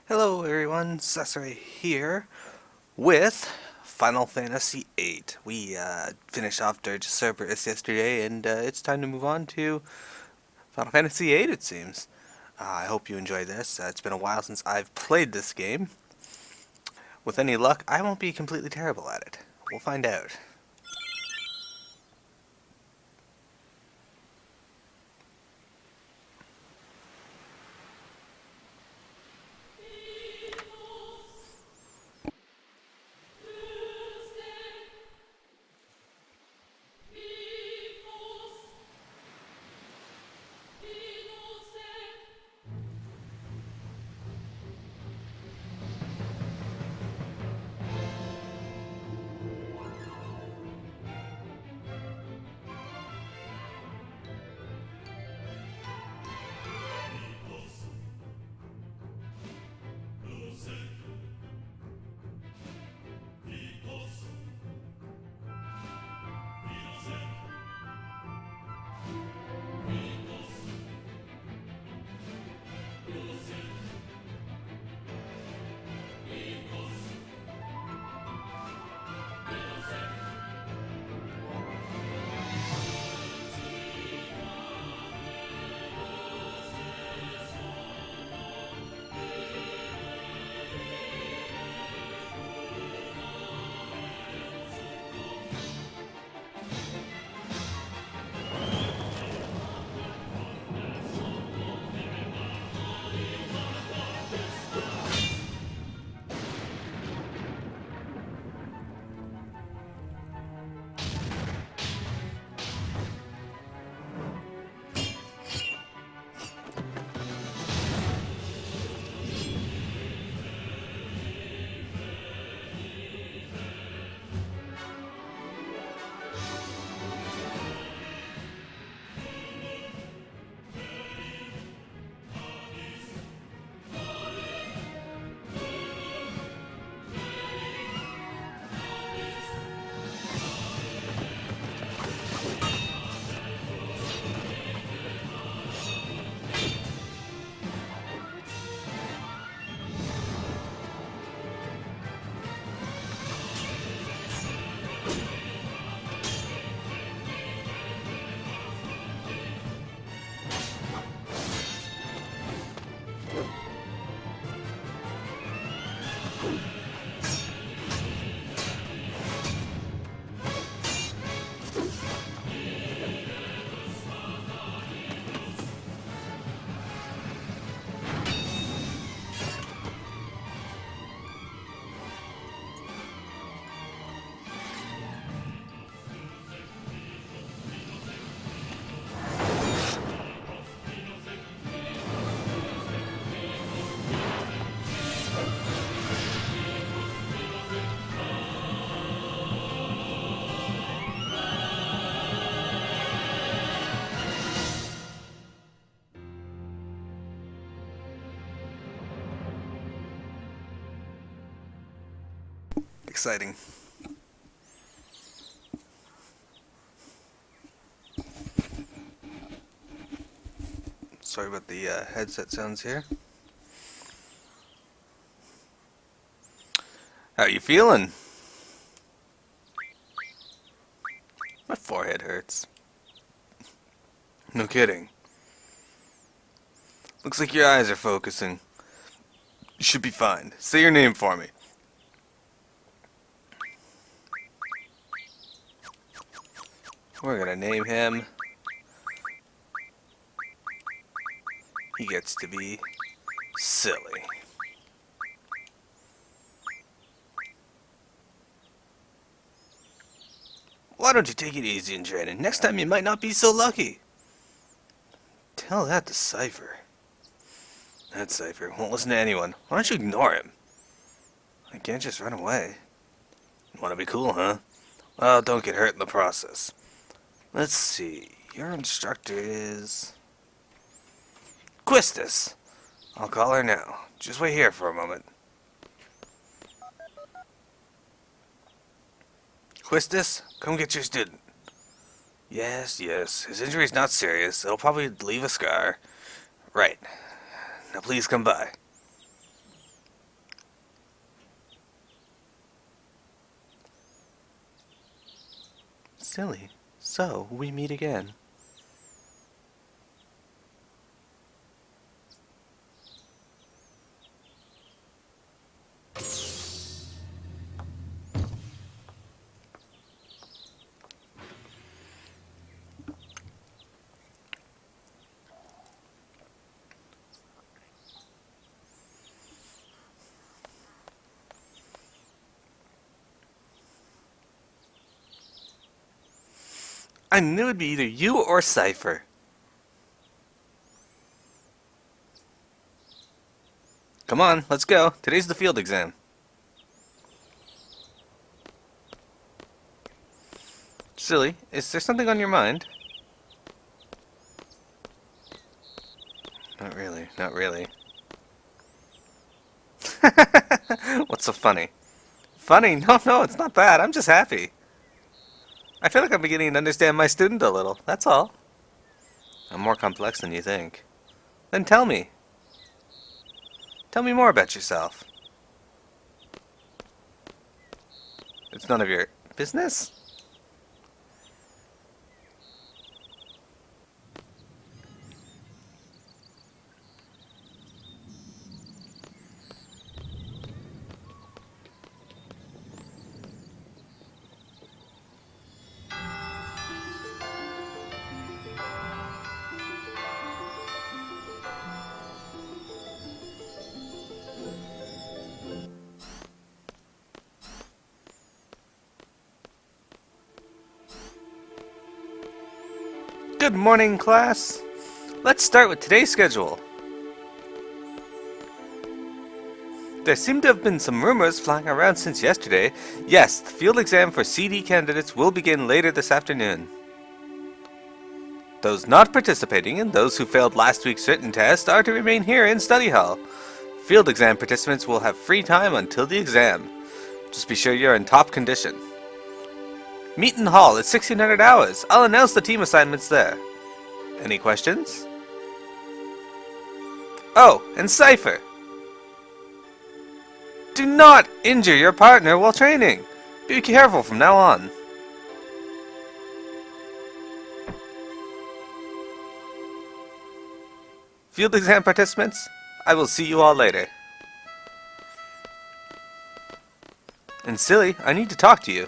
Hello everyone, Cesare here with Final Fantasy VIII. We finished off Dirge of Cerberus yesterday, and it's time to move on to Final Fantasy VIII, it seems. I hope you enjoy this. It's been a while since I've played this game. With any luck, I won't be completely terrible at it. We'll find out. Exciting. Sorry about the headset sounds here. How you feeling? My forehead hurts. No kidding. Looks like your eyes are focusing. You should be fine. Say your name for me. We're gonna name him. He gets to be silly. Why don't you take it easy in training? Next time you might not be so lucky. Tell that to Cypher. That Cypher won't listen to anyone. Why don't you ignore him? I can't just run away. Want to be cool, huh? Well, don't get hurt in the process. Let's see. Your instructor is Quistis. I'll call her now. Just wait here for a moment. Quistis, come get your student. Yes, yes. His injury's not serious. It'll probably leave a scar. Right. Now please come by. silly. So, we meet again. I knew it'd be either you or Cypher. Come on, let's go. Today's the field exam. Silly, is there something on your mind? Not really, not really. What's so funny? Funny? No, it's not that. I'm just happy. I feel like I'm beginning to understand my student a little, that's all. I'm more complex than you think. Then tell me. Tell me more about yourself. It's none of your business? Good morning, class. Let's start with today's schedule. There seem to have been some rumors flying around since yesterday. Yes, the field exam for CD candidates will begin later this afternoon. Those not participating and those who failed last week's written test are to remain here in study hall. Field exam participants will have free time until the exam. Just be sure you're in top condition. Meet in hall at 1600 hours. I'll announce the team assignments there. Any questions? Oh, and Cypher. Do not injure your partner while training. Be careful from now on. Field exam participants, I will see you all later. And Silly, I need to talk to you.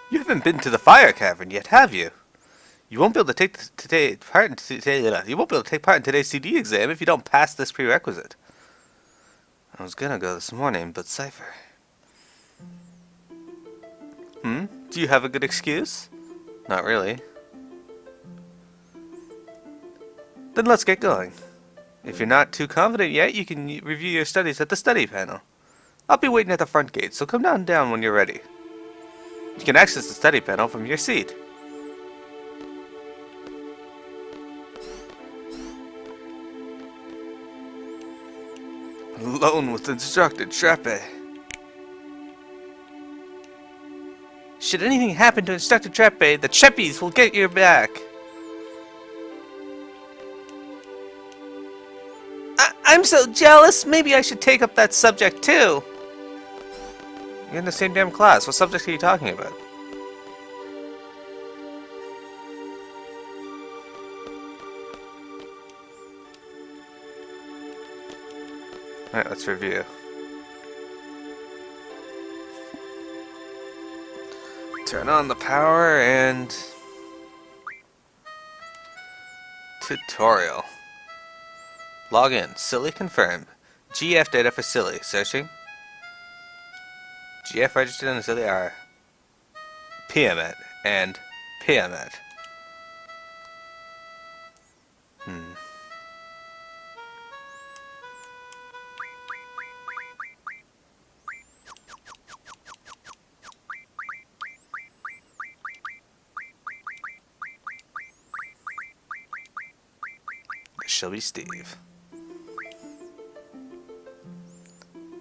You haven't been to the fire cavern yet, have you? You won't be able to take part in today's CD exam if you don't pass this prerequisite. I was gonna go this morning, but Cypher. Do you have a good excuse? Not really. Then let's get going. If you're not too confident yet, you can review your studies at the study panel. I'll be waiting at the front gate, so come down when you're ready. You can access the study panel from your seat. Alone with Instructor Treppe. Should anything happen to Instructor Treppe, the Treppies will get your back. I'm so jealous. Maybe I should take up that subject too. You're in the same damn class. What subject are you talking about? Alright, let's review. Turn on the power and... Tutorial. Log in. Silly confirmed. GF data for Silly. Searching. GF registered on Silly are PMET and PMET. This shall be Steve.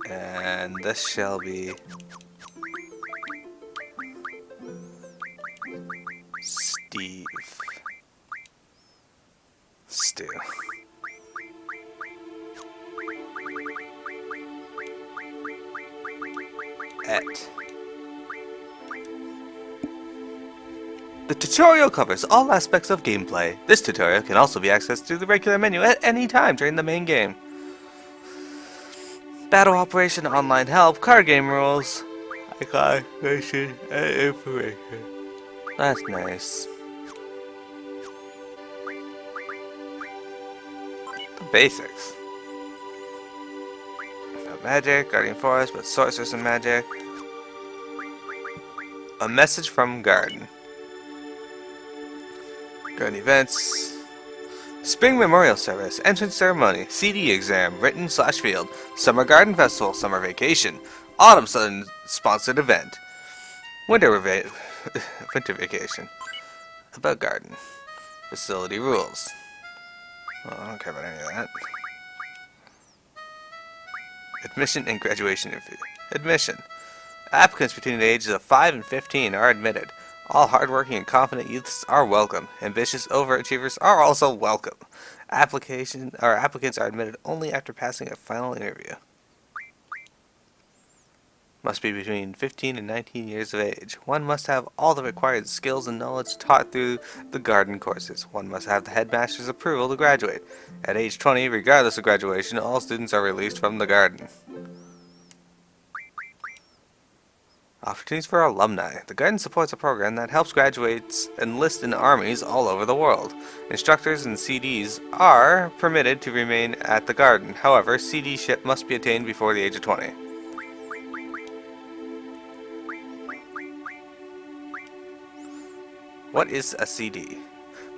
And this shall be Steve. Et. The tutorial covers all aspects of gameplay. This tutorial can also be accessed through the regular menu at any time during the main game. Battle Operation, Online Help, Card Game Rules, Icon, Mission, and Information. That's nice. The basics. No magic, Guardian Forest, but Sorceress and Magic. A message from Garden. Garden events. Spring Memorial Service, Entrance Ceremony, CD Exam, Written/Field, Summer Garden Festival, Summer Vacation, Autumn Sun Sponsored Event, Winter Vacation, About Garden, Facility Rules. Oh, I don't care about any of that. Admission and Graduation Interview. Admission. Applicants between the ages of 5 and 15 are admitted. All hardworking and confident youths are welcome. Ambitious overachievers are also welcome. Applicants are admitted only after passing a final interview. Must be between 15 and 19 years of age. One must have all the required skills and knowledge taught through the garden courses. One must have the headmaster's approval to graduate. At age 20, regardless of graduation, all students are released from the garden. Opportunities for alumni. The Garden supports a program that helps graduates enlist in armies all over the world. Instructors and CDs are permitted to remain at the Garden. However, CD-ship must be attained before the age of 20. What is a CD?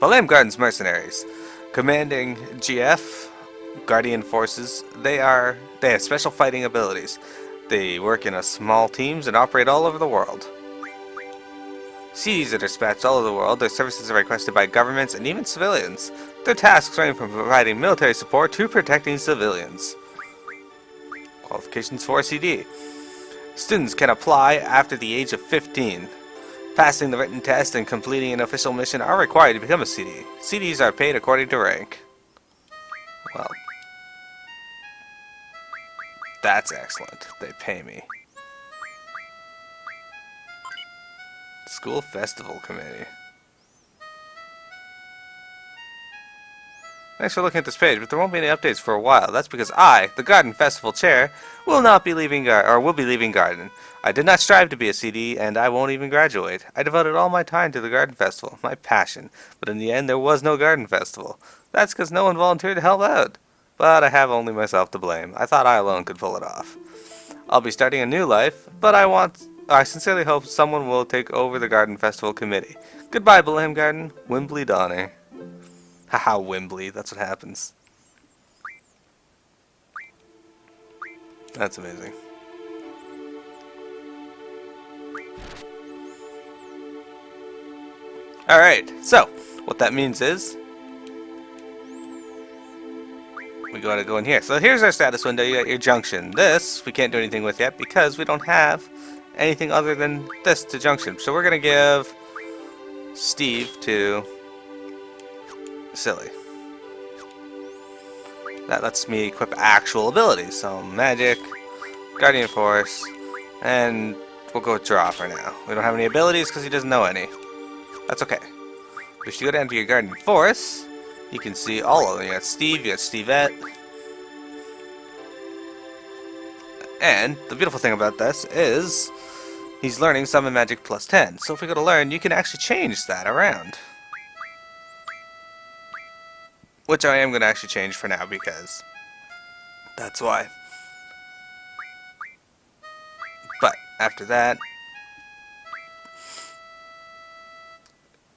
Balam Garden's mercenaries. Commanding GF, Guardian Forces, they have special fighting abilities. They work in small teams and operate all over the world. CDs are dispatched all over the world. Their services are requested by governments and even civilians. Their tasks range from providing military support to protecting civilians. Qualifications for a CD. Students can apply after the age of 15. Passing the written test and completing an official mission are required to become a CD. CDs are paid according to rank. Well, that's excellent. They pay me. School Festival Committee. Thanks for looking at this page, but there won't be any updates for a while. That's because I, the Garden Festival Chair, will be leaving Garden. I did not strive to be a CD, and I won't even graduate. I devoted all my time to the Garden Festival, my passion. But in the end, there was no Garden Festival. That's because no one volunteered to help out. But I have only myself to blame. I thought I alone could pull it off. I'll be starting a new life, but I sincerely hope someone will take over the Garden Festival Committee. Goodbye, Blam Garden. Wimbley Donner. Haha, Wimbley. That's what happens. That's amazing. Alright, so, what that means is we gotta go in here. So here's our status window. You got your junction. This we can't do anything with yet because we don't have anything other than this to junction. So we're gonna give Steve to Silly. That lets me equip actual abilities. So magic, Guardian Force, and we'll go with draw for now. We don't have any abilities because he doesn't know any. That's okay. But if you go down to your Guardian Force, you can see all of them. You got Steve, you got Stevette. And the beautiful thing about this is he's learning Summon Magic plus 10. So if we go to learn, you can actually change that around. Which I am going to actually change for now because that's why. But after that...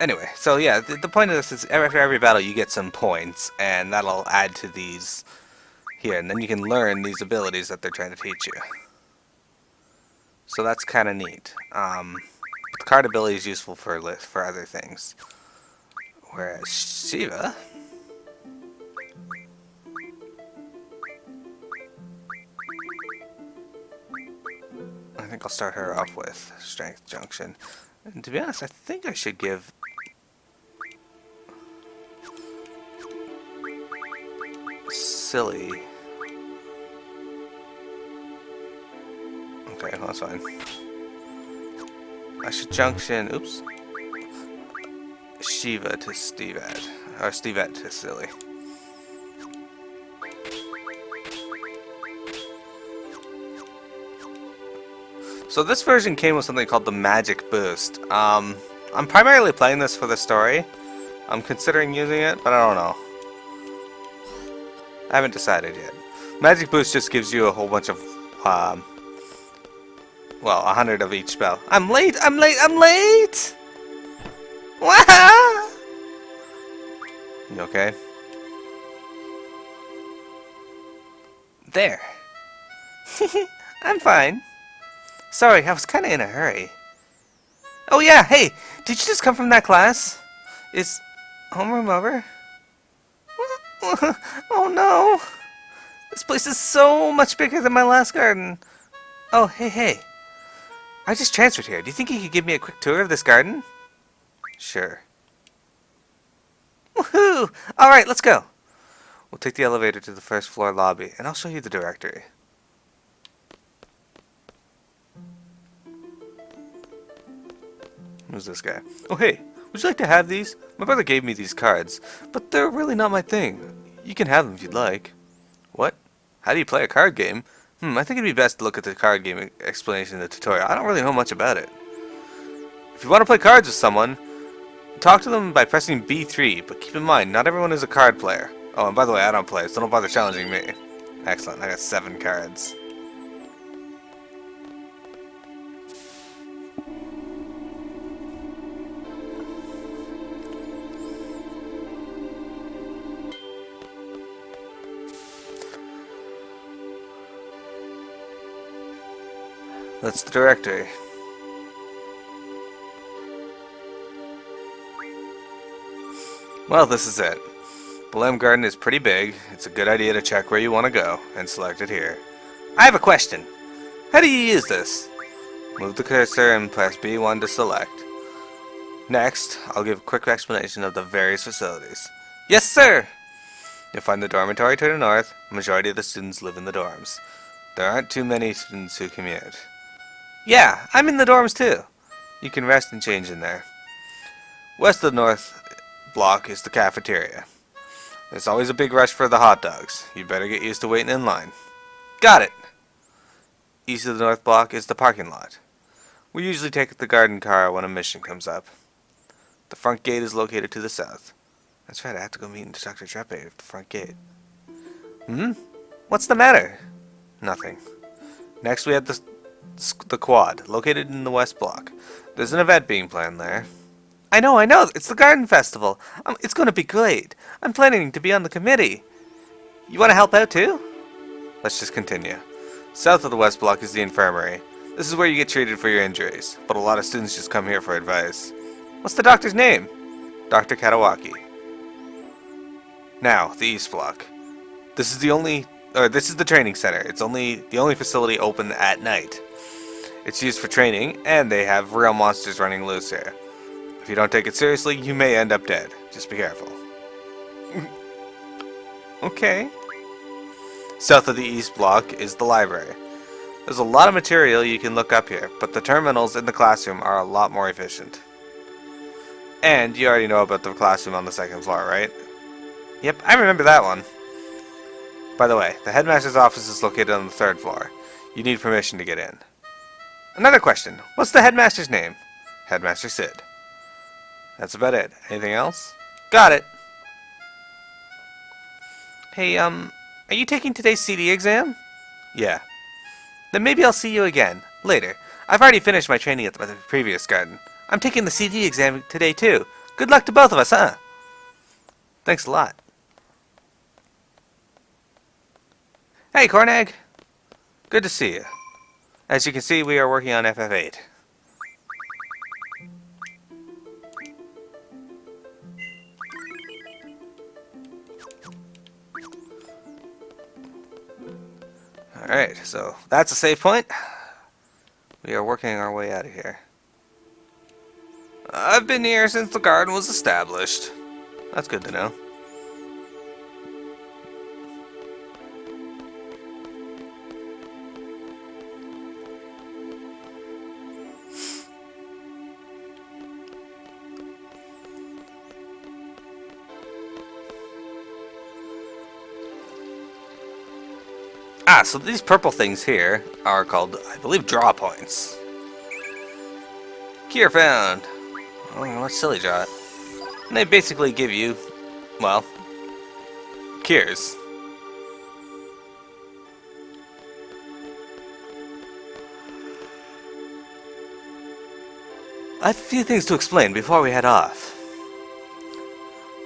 Anyway, so yeah, the point of this is after every battle you get some points, and that'll add to these here, and then you can learn these abilities that they're trying to teach you. So that's kind of neat. The card ability is useful for other things. Whereas Shiva... I think I'll start her off with Strength Junction. And to be honest, I think I should give... Silly. Okay, library. Well, that's fine. Usher Junction. Oops. Shiva to Stevat. Or Stevat to Silly. So this version came with something called the Magic Boost. I'm primarily playing this for the story. I'm considering using it, but I don't know. I haven't decided yet. Magic Boost just gives you a whole bunch of, well, 100 of each spell. I'm late! I'm late! I'm late! Wah! You okay? There. I'm fine. Sorry, I was kind of in a hurry. Oh yeah, hey, did you just come from that class? Is homeroom over? Oh no! This place is so much bigger than my last garden. Oh, hey. I just transferred here. Do you think you could give me a quick tour of this garden? Sure. Woohoo! Alright, let's go. We'll take the elevator to the first floor lobby, and I'll show you the directory. Who's this guy? Oh, hey, would you like to have these? My brother gave me these cards, but they're really not my thing. You can have them if you'd like. What? How do you play a card game? I think it'd be best to look at the card game explanation in the tutorial. I don't really know much about it. If you want to play cards with someone, talk to them by pressing B3, but keep in mind, not everyone is a card player. Oh, and by the way, I don't play, so don't bother challenging me. Excellent, I got 7 cards. That's the directory. Well, this is it. The Lamb Garden is pretty big. It's a good idea to check where you want to go and select it here. I have a question. How do you use this? Move the cursor and press B1 to select. Next, I'll give a quick explanation of the various facilities. Yes, sir! You'll find the dormitory to the north. The majority of the students live in the dorms. There aren't too many students who commute. Yeah, I'm in the dorms too. You can rest and change in there. West of the north block is the cafeteria. There's always a big rush for the hot dogs. You better get used to waiting in line. Got it! East of the north block is the parking lot. We usually take the garden car when a mission comes up. The front gate is located to the south. That's right, I have to go meet Dr. Treppe at the front gate. What's the matter? Nothing. Next we have the quad, located in the west block. There's an event being planned there. I know, it's the garden festival. It's going to be great. I'm planning to be on the committee. You want to help out too? Let's just continue. South of the west block is the infirmary. This is where you get treated for your injuries, but a lot of students just come here for advice. What's the doctor's name? Dr. Katawaki. Now, the east block. This is the training center. It's the only facility open at night. It's used for training, and they have real monsters running loose here. If you don't take it seriously, you may end up dead. Just be careful. Okay. South of the east block is the library. There's a lot of material you can look up here, but the terminals in the classroom are a lot more efficient. And you already know about the classroom on the second floor, right? Yep, I remember that one. By the way, the headmaster's office is located on the third floor. You need permission to get in. Another question. What's the headmaster's name? Headmaster Sid. That's about it. Anything else? Got it. Hey, are you taking today's CD exam? Yeah. Then maybe I'll see you again, later. I've already finished my training at the previous garden. I'm taking the CD exam today too. Good luck to both of us, huh? Thanks a lot. Hey, Cornag. Good to see you. As you can see, we are working on FF8. Alright, so that's a save point. We are working our way out of here. I've been here since the garden was established. That's good to know. Ah, so these purple things here are called, I believe, draw points. Cure found. Oh, let's silly draw it. And they basically give you, well, cures. I have a few things to explain before we head off.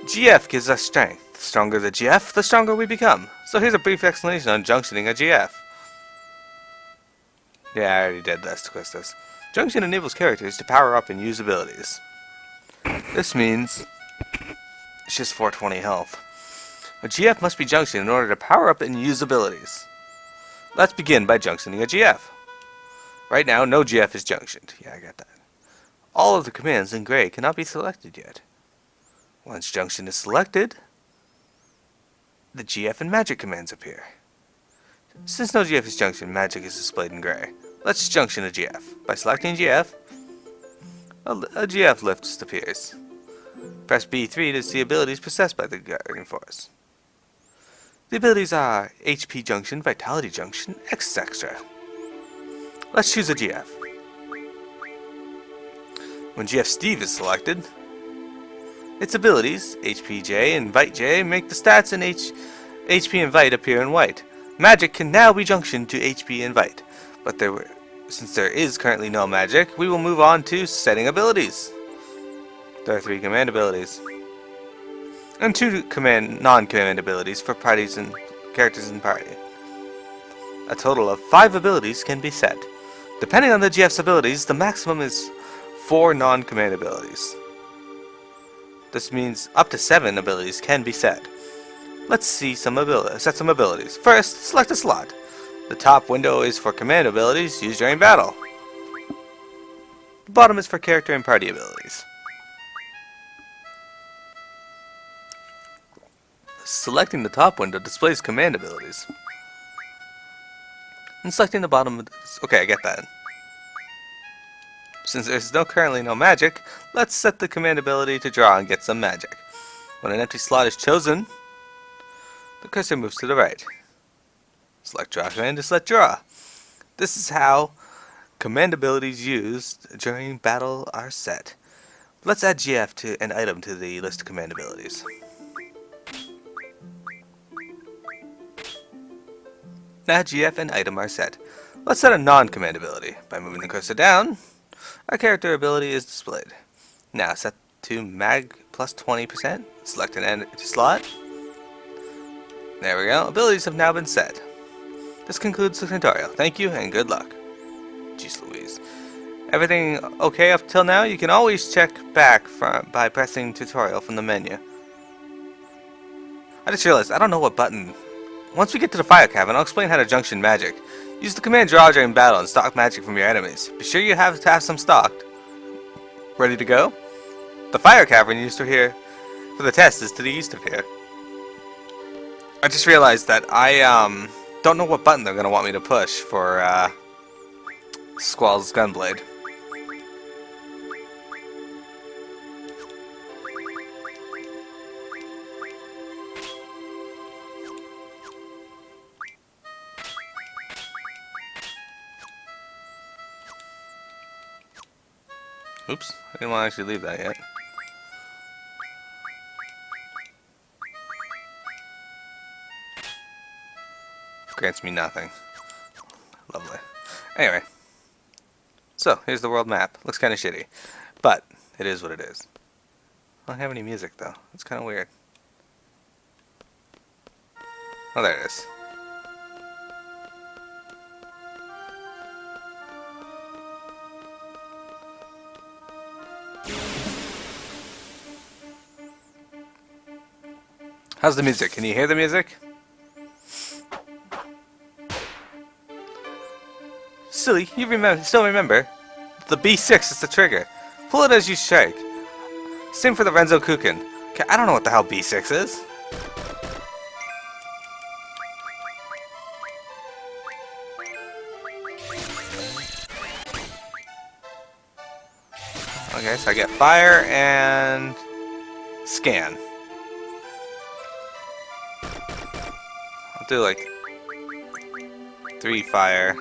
GF gives us strength. The stronger the GF, the stronger we become. So here's a brief explanation on junctioning a GF. Yeah, I already did this to Quistis. Junction enables characters to power up and use abilities. This means it's just 420 health. A GF must be junctioned in order to power up and use abilities. Let's begin by junctioning a GF. Right now, no GF is junctioned. Yeah, I got that. All of the commands in gray cannot be selected yet. Once junction is selected, the GF and magic commands appear. Since no GF is junctioned, magic is displayed in gray. Let's junction a GF. By selecting GF, a GF lift appears. Press B3 to see abilities possessed by the Guardian Force. The abilities are HP Junction, Vitality Junction, etc. Let's choose a GF. When GF Steve is selected, its abilities, HPJ and VIII, make the stats in HP and VIII appear in white. Magic can now be junctioned to HP and VIII, but since there is currently no magic, we will move on to setting abilities. There are 3 command abilities, and 2 non-command abilities for parties and characters in party. A total of 5 abilities can be set. Depending on the GF's abilities, the maximum is 4 non-command abilities. This means up to 7 abilities can be set. Let's see set some abilities. First, select a slot. The top window is for command abilities used during battle. The bottom is for character and party abilities. Selecting the top window displays command abilities. And selecting the bottom... Okay, I get that. Since there's currently no magic, let's set the command ability to draw and get some magic. When an empty slot is chosen, the cursor moves to the right. Select draw command to select draw. This is how command abilities used during battle are set. Let's add GF and item to the list of command abilities. Now GF and item are set. Let's set a non-command ability. By moving the cursor down, our character ability is displayed. Now set to mag plus 20%. Select an empty slot. There we go. Abilities have now been set. This concludes the tutorial. Thank you and good luck. Jeez Louise. Everything okay up till now? You can always check back by pressing tutorial from the menu. I just realized I don't know what button. Once we get to the fire cavern, I'll explain how to junction magic. Use the command draw during battle and stock magic from your enemies. Be sure you have to have some stocked. Ready to go? The fire cavern used to here for the test is to the east of here. I just realized that I don't know what button they're gonna want me to push for Squall's Gunblade. Oops, I didn't want to actually leave that yet. Grants me nothing. Lovely. Anyway. So, here's the world map. Looks kind of shitty. But, it is what it is. I don't have any music, though. It's kind of weird. Oh, there it is. How's the music? Can you hear the music? Silly, you still remember? The B6 is the trigger. Pull it as you strike. Same for the Renzo Kukin. Okay, I don't know what the hell B6 is. Okay, so I get fire and scan. I'll do like 3 fire.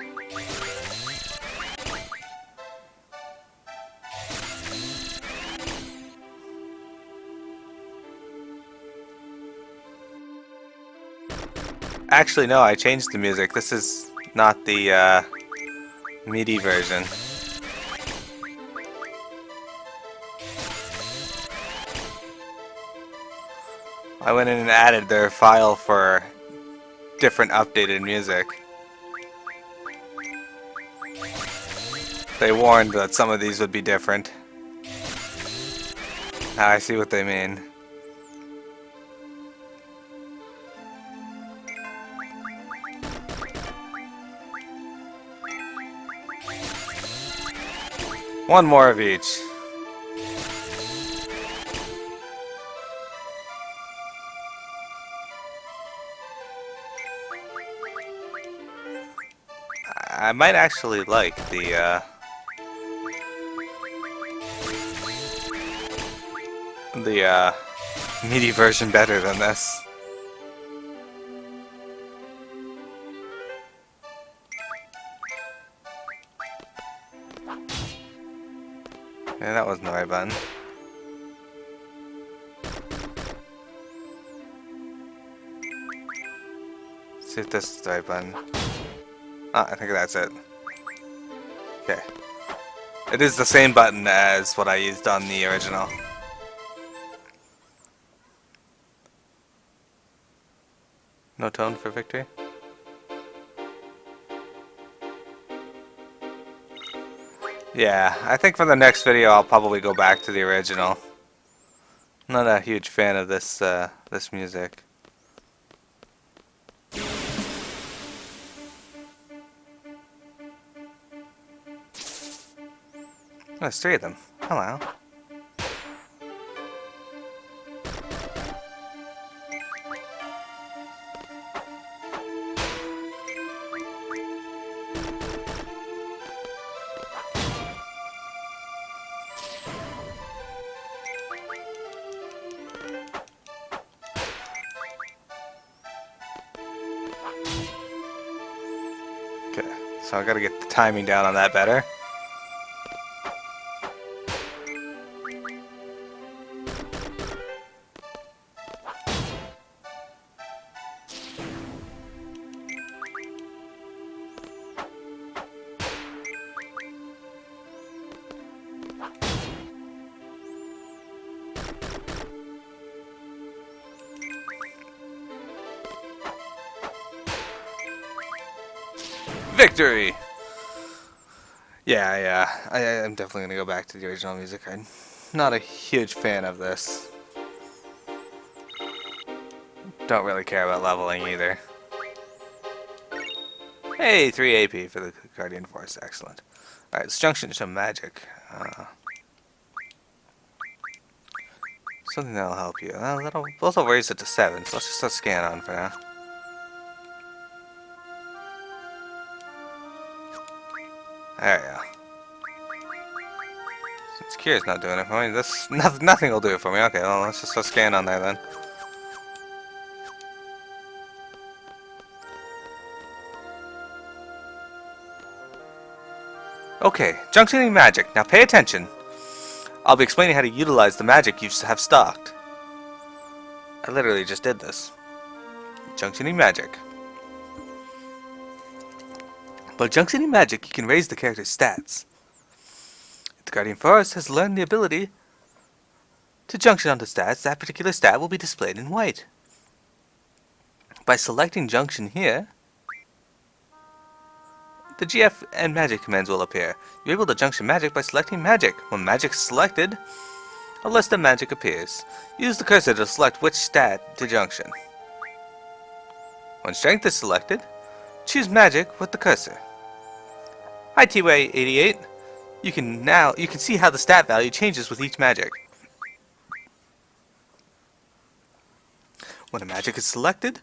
Actually, no, I changed the music. This is not the MIDI version. I went in and added their file for different updated music. They warned that some of these would be different. Now I see what they mean. One more of each. I might actually like the MIDI version better than this. Yeah, that wasn't the right button. See if this is the right button. Ah, I think that's it. Okay. It is the same button as what I used on the original. No tone for victory? Yeah, I think for the next video I'll probably go back to the original. Not a huge fan of this this music. Oh, there's 3 of them. Hello. Okay, so I gotta get the timing down on that better. Victory! Yeah, I'm definitely gonna go back to the original music. I'm not a huge fan of this. Don't really care about leveling either. Hey, 3 AP for the Guardian Force, excellent. Alright, let's junction to magic. Something that'll help you. Those will raise it to 7, so let's just set scan on for now. There we go. Since Cure's not doing it for me, this nothing will do it for me. Okay, well let's just set scan on there then. Okay, junctioning magic. Now pay attention. I'll be explaining how to utilize the magic you have stocked. I literally just did this. Junctioning magic. By junctioning magic, you can raise the character's stats. If the Guardian Force has learned the ability to junction onto stats, that particular stat will be displayed in white. By selecting junction here, the GF and magic commands will appear. You're able to junction magic by selecting magic. When magic is selected, a list of magic appears. Use the cursor to select which stat to junction. When strength is selected, choose magic with the cursor. Hi T-Way88. You can see how the stat value changes with each magic. When a magic is selected,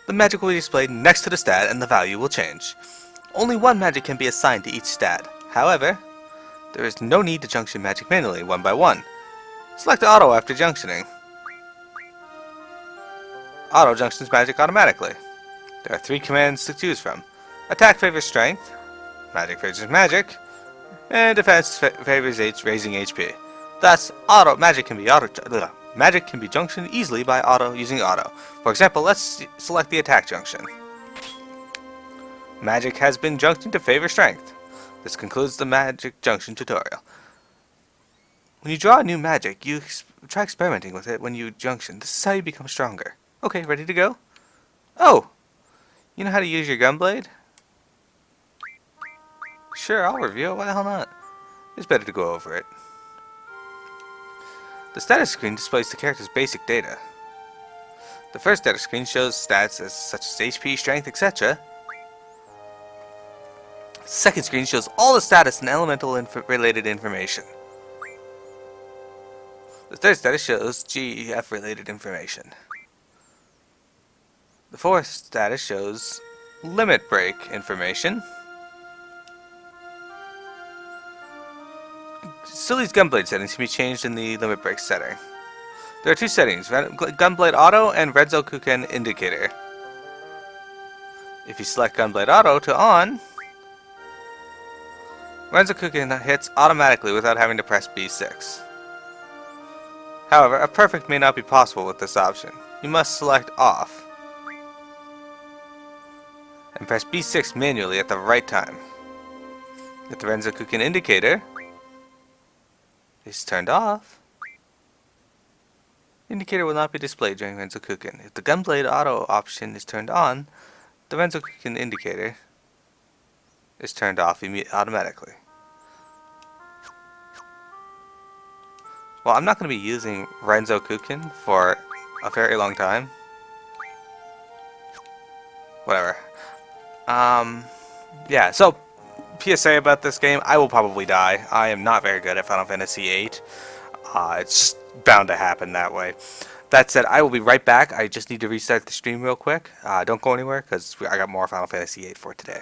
the magic will be displayed next to the stat and the value will change. Only one magic can be assigned to each stat. However, there is no need to junction magic manually, one by one. Select Auto after junctioning. Auto junctions magic automatically. There are 3 commands to choose from. Attack favors strength, magic favors magic, and defense favors raising HP. Thus, magic can be junctioned easily by using auto. For example, let's select the attack junction. Magic has been junctioned to favor strength. This concludes the magic junction tutorial. When you draw a new magic, you try experimenting with it when you junction. This is how you become stronger. Okay, ready to go? Oh! You know how to use your gunblade? Sure, I'll review it. Why the hell not? It's better to go over it. The status screen displays the character's basic data. The first status screen shows stats such as HP, strength, etc. The second screen shows all the status and elemental related information. The third status shows GF related information. The fourth status shows limit break information. Silly's gunblade settings can be changed in the limit break setting. There are two settings, gunblade auto and Renzokuken indicator. If you select gunblade auto to on, Renzokuken hits automatically without having to press B6. However, a perfect may not be possible with this option. You must select off and press B6 manually at the right time. If the Renzokuken indicator is turned off, the indicator will not be displayed during Renzokuken. If the gunblade auto option is turned on, the Renzokuken indicator is turned off automatically. Well, I'm not going to be using Renzokuken for a very long time. Whatever. Yeah, so PSA about this game, I will probably die. I am not very good at Final Fantasy VIII. It's bound to happen that way. That said, I will be right back. I just need to restart the stream real quick. Don't go anywhere, because I got more Final Fantasy VIII for today.